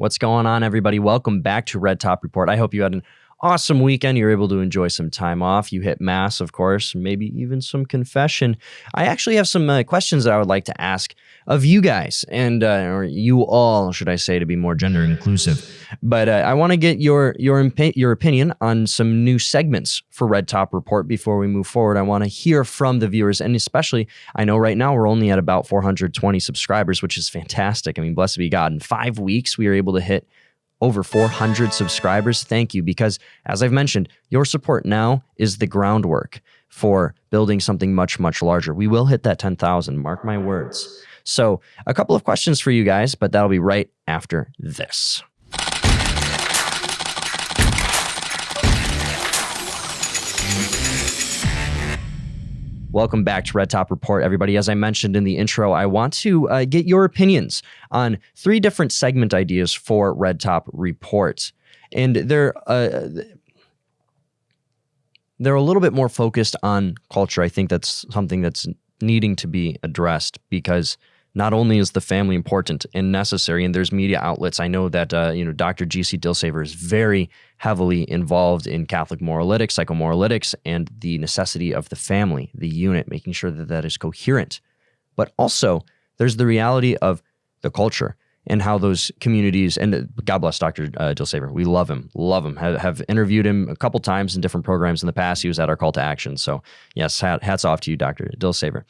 What's going on, everybody? Welcome back to Red Top Report. I hope you had an awesome weekend. You're able to enjoy some time off. You hit mass, of course, maybe even some confession. I actually have some questions that I would like to ask of you guys, and or you all, should I say, to be more gender inclusive. But I want to get your opinion on some new segments for Red Top Report before we move forward. I want to hear from the viewers, and especially, I know right now we're only at about 420 subscribers, which is fantastic. I mean, blessed be God. In 5 weeks, we were able to hit over 400 subscribers. Thank you, because as I've mentioned, your support now is the groundwork for building something much, much larger. We will hit that 10,000, mark my words. So a couple of questions for you guys, but that'll be right after this. Welcome back to Red Top Report, everybody. As I mentioned in the intro, I want to get your opinions on 3 different segment ideas for Red Top Report. And they're a little bit more focused on culture. I think that's something that's needing to be addressed, because not only is the family important and necessary, and there's media outlets. I know that Dr. G.C. Dilsaver is very heavily involved in Catholic moralytics, psychomoralytics, and the necessity of the family, the unit, making sure that that is coherent. But also, there's the reality of the culture and how those communities, and God bless Dr. Dilsaver. We love him, have interviewed him a couple times in different programs in the past. He was at our Call to Action. So yes, hats off to you, Dr. Dilsaver.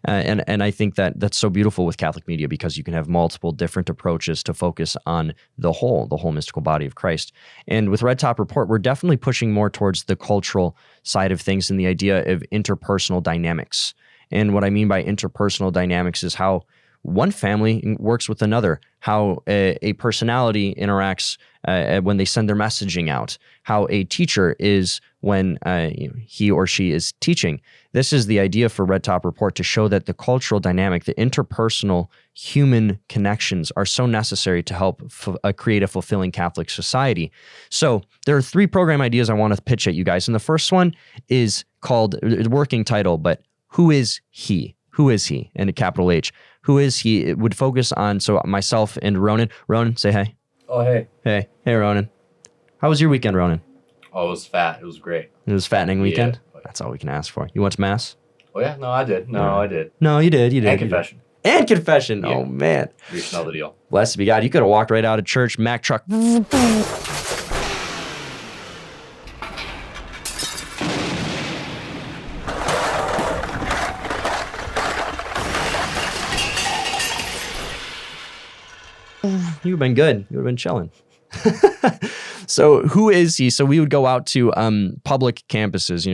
And I think that that's so beautiful with Catholic media, because you can have multiple different approaches to focus on the whole mystical body of Christ. And with Red Top Report, we're definitely pushing more towards the cultural side of things and the idea of interpersonal dynamics. And what I mean by interpersonal dynamics is how one family works with another, how a personality interacts when they send their messaging out, how a teacher is when he or she is teaching. This is the idea for Red Top Report, to show that the cultural dynamic, the interpersonal human connections are so necessary to help create a fulfilling Catholic society. So there are 3 program ideas I want to pitch at you guys. And the first one is called, working title, but Who is He? Who is He? And a capital H. Who is He? It would focus on, so myself and Ronan. Ronan, say hey. Oh, hey. Hey, Ronan. How was your weekend, Ronan? Oh, it was fat. It was great. It was a fattening weekend? Yeah. That's all we can ask for. You went to Mass? Oh, yeah? No, I did. I did. No, you did. And confession. And confession. Yeah. Oh, man. You know the deal. Blessed be God. You could have walked right out of church, Mack truck. You've been good. You would have been chilling. So who is he? So we would go out to public campuses,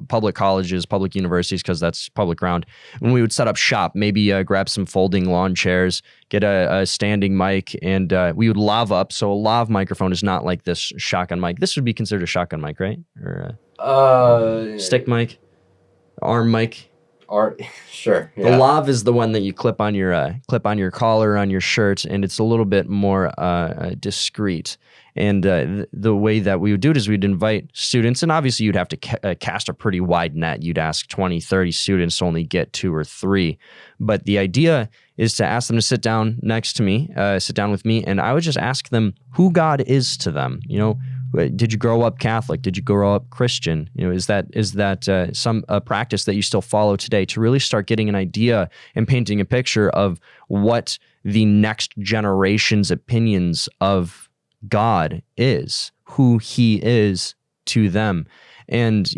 public colleges, public universities, because that's public ground. When we would set up shop, maybe grab some folding lawn chairs, get a standing mic, and we would lav up. So a lav microphone is not like this shotgun mic. This would be considered a shotgun mic, right? Or stick mic, arm mic. Sure. Yeah. The lav is the one that you clip on your collar on your shirt, and it's a little bit more discreet. And the way that we would do it is we'd invite students, and obviously you'd have to cast a pretty wide net. You'd ask 20, 30 students to only get 2 or 3. But the idea is to ask them to sit down next to me, sit down with me, and I would just ask them who God is to them. Did you grow up Catholic? Did you grow up Christian? Is that some practice that you still follow today, to really start getting an idea and painting a picture of what the next generation's opinions of God is, who He is to them. And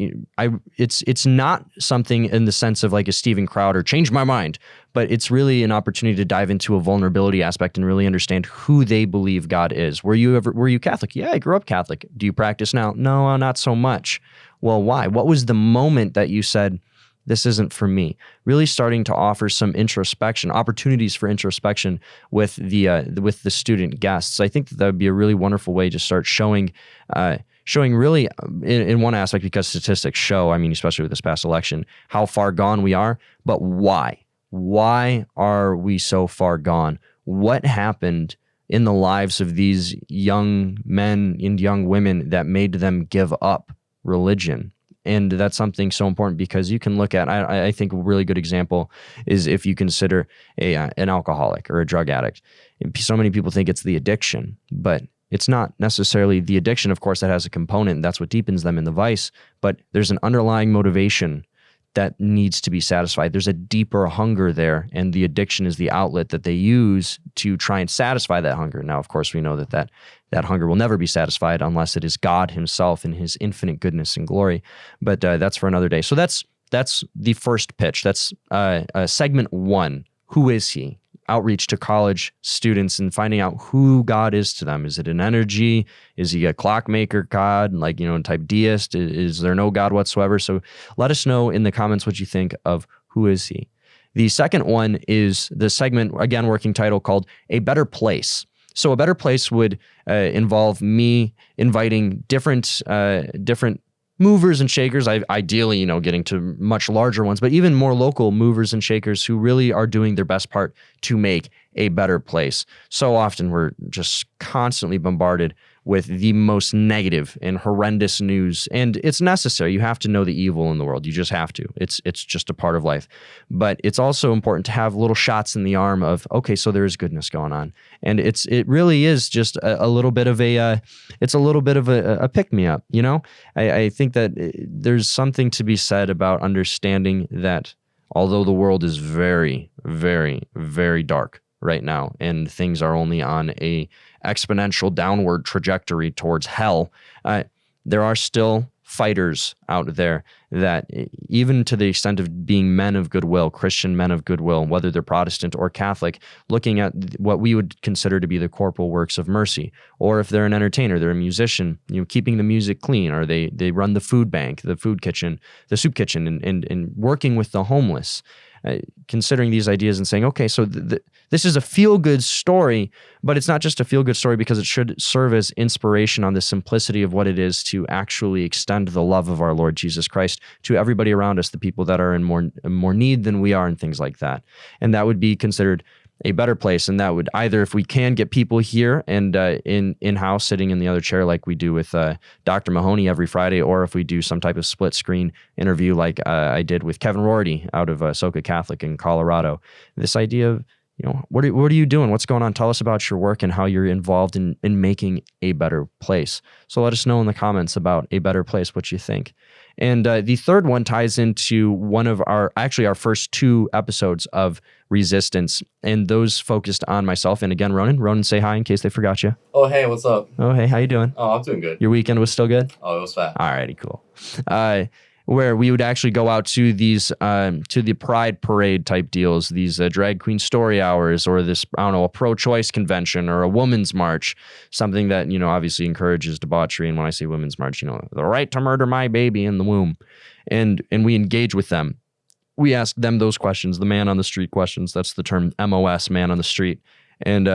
it's not something in the sense of like a Steven Crowder, change my mind, but it's really an opportunity to dive into a vulnerability aspect and really understand who they believe God is. Were you Catholic? Yeah, I grew up Catholic. Do you practice now? No, not so much. Well, why? What was the moment that you said, this isn't for me? Really starting to offer some introspection, opportunities for introspection with the student guests. I think that would be a really wonderful way to start showing really in one aspect, because statistics show, especially with this past election, how far gone we are, but why? Why are we so far gone? What happened in the lives of these young men and young women that made them give up religion? And that's something so important, because you can look at, I think a really good example is if you consider an alcoholic or a drug addict. So many people think it's the addiction, but it's not necessarily the addiction. Of course, that has a component. That's what deepens them in the vice. But there's an underlying motivation that needs to be satisfied. There's a deeper hunger there, and the addiction is the outlet that they use to try and satisfy that hunger. Now, of course, we know that hunger will never be satisfied unless it is God himself in his infinite goodness and glory. But that's for another day. So that's the first pitch. That's segment one. Who is he? Outreach to college students and finding out who God is to them. Is it an energy? Is he a clockmaker God, like, type deist? Is there no God whatsoever? So let us know in the comments what you think of who is he. The second one is the segment, again, working title called A Better Place. So a better place would involve me inviting different movers and shakers, ideally, getting to much larger ones, but even more local movers and shakers who really are doing their best part to make a better place. So often we're just constantly bombarded with the most negative and horrendous news, and it's necessary. You have to know the evil in the world. You just have to. It's just a part of life. But it's also important to have little shots in the arm of, okay, so there is goodness going on, and it really is just a little bit of a pick me up. I think that there's something to be said about understanding that although the world is very, very, very dark right now, and things are only on a exponential downward trajectory towards hell, there are still fighters out there that, even to the extent of being men of goodwill, Christian men of goodwill, whether they're Protestant or Catholic, looking at what we would consider to be the corporal works of mercy, or if they're an entertainer, they're a musician, keeping the music clean, or they run the food bank, the food kitchen, the soup kitchen, and working with the homeless. Considering these ideas and saying, okay, so this is a feel-good story, but it's not just a feel-good story because it should serve as inspiration on the simplicity of what it is to actually extend the love of our Lord Jesus Christ to everybody around us, the people that are in more need than we are, and things like that. And that would be considered a better place. And that would either, if we can get people here and in-house sitting in the other chair like we do with Dr. Mahoney every Friday, or if we do some type of split screen interview like I did with Kevin Rorty out of Soka Catholic in Colorado. This idea of, what are you doing? What's going on? Tell us about your work and how you're involved in making a better place. So let us know in the comments about a better place, what you think. And the third one ties into one of our first two episodes of Resistance, and those focused on myself. And again, Ronan, say hi in case they forgot you. Oh, hey, what's up? Oh, hey, how you doing? Oh, I'm doing good. Your weekend was still good? Oh, it was fat. All righty, cool. Where we would actually go out to these, to the Pride Parade type deals, these drag queen story hours, or this, a pro-choice convention or a women's march, something that, obviously encourages debauchery. And when I say women's march, the right to murder my baby in the womb. And we engage with them. We ask them those questions, the man on the street questions. That's the term MOS, man on the street. And,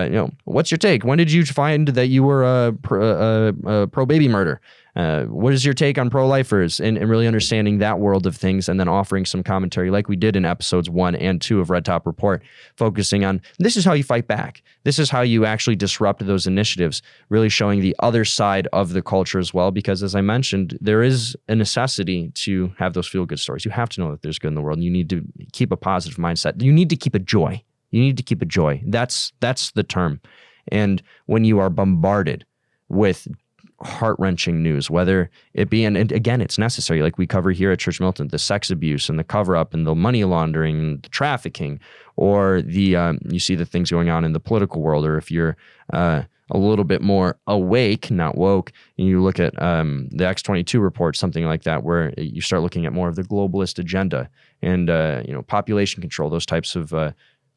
what's your take? When did you find that you were pro-baby murder? What is your take on pro-lifers? And really understanding that world of things, and then offering some commentary like we did in episodes 1 and 2 of Red Top Report, focusing on this is how you fight back. This is how you actually disrupt those initiatives, really showing the other side of the culture as well. Because as I mentioned, there is a necessity to have those feel-good stories. You have to know that there's good in the world, and you need to keep a positive mindset. You need to keep a joy. You need to keep a joy. That's the term. And when you are bombarded with heart-wrenching news, whether it be, and again, it's necessary, like we cover here at Church Milton, the sex abuse and the cover-up and the money laundering and the trafficking, or the you see the things going on in the political world, or if you're a little bit more awake, not woke, and you look at the X-22 report, something like that, where you start looking at more of the globalist agenda and population control, those types of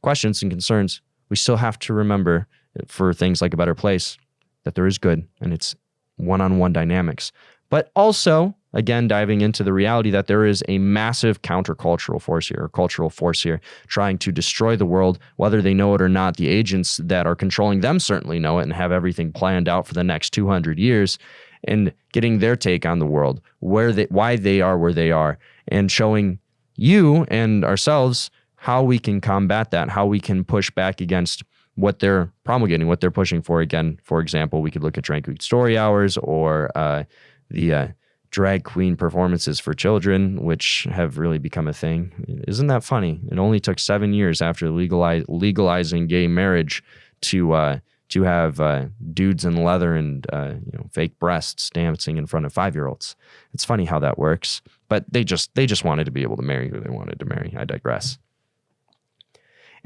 questions and concerns. We still have to remember, for things like A Better Place, that there is good, and it's one-on-one dynamics. But also, again, diving into the reality that there is a massive countercultural force here, or cultural force here, trying to destroy the world, whether they know it or not. The agents that are controlling them certainly know it and have everything planned out for the next 200 years, and getting their take on the world, why they are where they are, and showing you and ourselves how we can combat that, how we can push back against what they're promulgating, what they're pushing for. Again, for example, we could look at drag queen story hours, or the drag queen performances for children, which have really become a thing. Isn't that funny? It only took 7 years after legalizing gay marriage to have dudes in leather and fake breasts dancing in front of 5-year-olds. It's funny how that works, but they just wanted to be able to marry who they wanted to marry. I digress.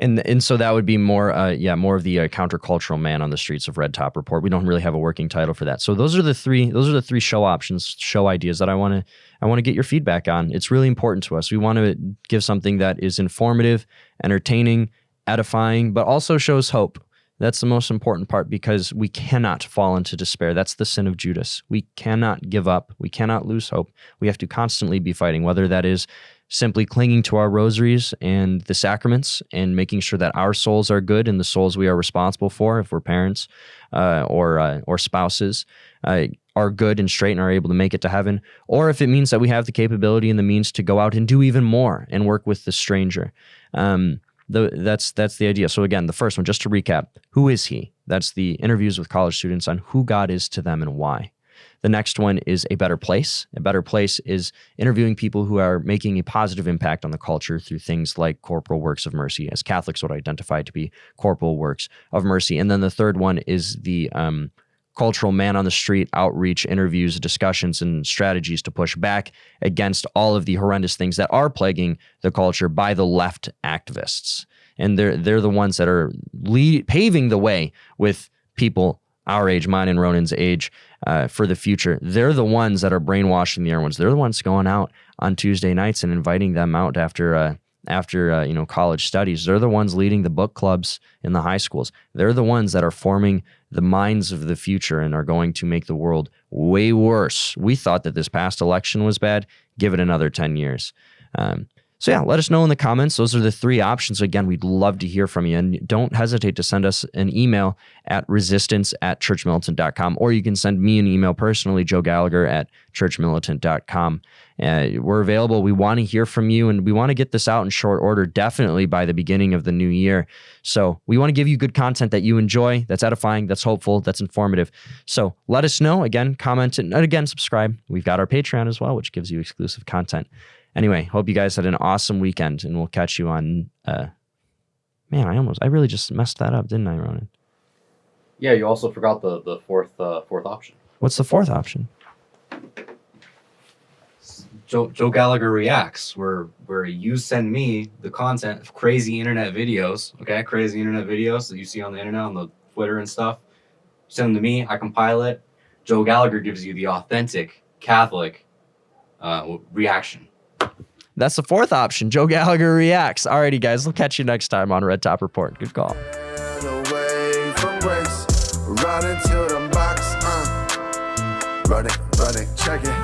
And so that would be more of the countercultural man on the streets of Red Top Report. We don't really have a working title for that. So those are the three show options, show ideas that I want to get your feedback on. It's really important to us. We want to give something that is informative, entertaining, edifying, but also shows hope. That's the most important part, because we cannot fall into despair. That's the sin of Judas. We cannot give up. We cannot lose hope. We have to constantly be fighting, whether that is simply clinging to our rosaries and the sacraments and making sure that our souls are good and the souls we are responsible for, if we're parents or spouses, are good and straight and are able to make it to heaven, or if it means that we have the capability and the means to go out and do even more and work with the stranger. That's the idea. So again, the first one, just to recap, who is he? That's the interviews with college students on who God is to them and why. The next one is a better place. A better place is interviewing people who are making a positive impact on the culture through things like corporal works of mercy, as Catholics would identify to be corporal works of mercy. And then the third one is the cultural man on the street outreach, interviews, discussions, and strategies to push back against all of the horrendous things that are plaguing the culture by the left activists. And they're the ones that are paving the way with people our age, mine and Ronan's age, for the future. They're the ones that are brainwashing the young ones. They're the ones going out on Tuesday nights and inviting them out after college studies. They're the ones leading the book clubs in the high schools. They're the ones that are forming the minds of the future and are going to make the world way worse. We thought that this past election was bad. Give it another 10 years. So yeah, let us know in the comments. Those are the three options. Again, we'd love to hear from you. And don't hesitate to send us an email at resistance@churchmilitant.com, or you can send me an email personally, Joe Gallagher at churchmilitant.com. We're available. We want to hear from you, and we want to get this out in short order, definitely by the beginning of the new year. So we want to give you good content that you enjoy, that's edifying, that's hopeful, that's informative. So let us know. Again, comment, and again, subscribe. We've got our Patreon as well, which gives you exclusive content. Anyway, hope you guys had an awesome weekend, and we'll catch you on, man, I really just messed that up, didn't I, Ronan? Yeah, you also forgot the fourth option. What's the fourth option? Joe Gallagher Reacts, where you send me the content of crazy internet videos, okay? Crazy internet videos that you see on the internet, on the Twitter and stuff. Send them to me, I compile it. Joe Gallagher gives you the authentic Catholic reaction. That's the fourth option. Joe Gallagher Reacts. Alrighty, guys. We'll catch you next time on Red Top Report. Good call. Away from grace, run into the box, run it, check it.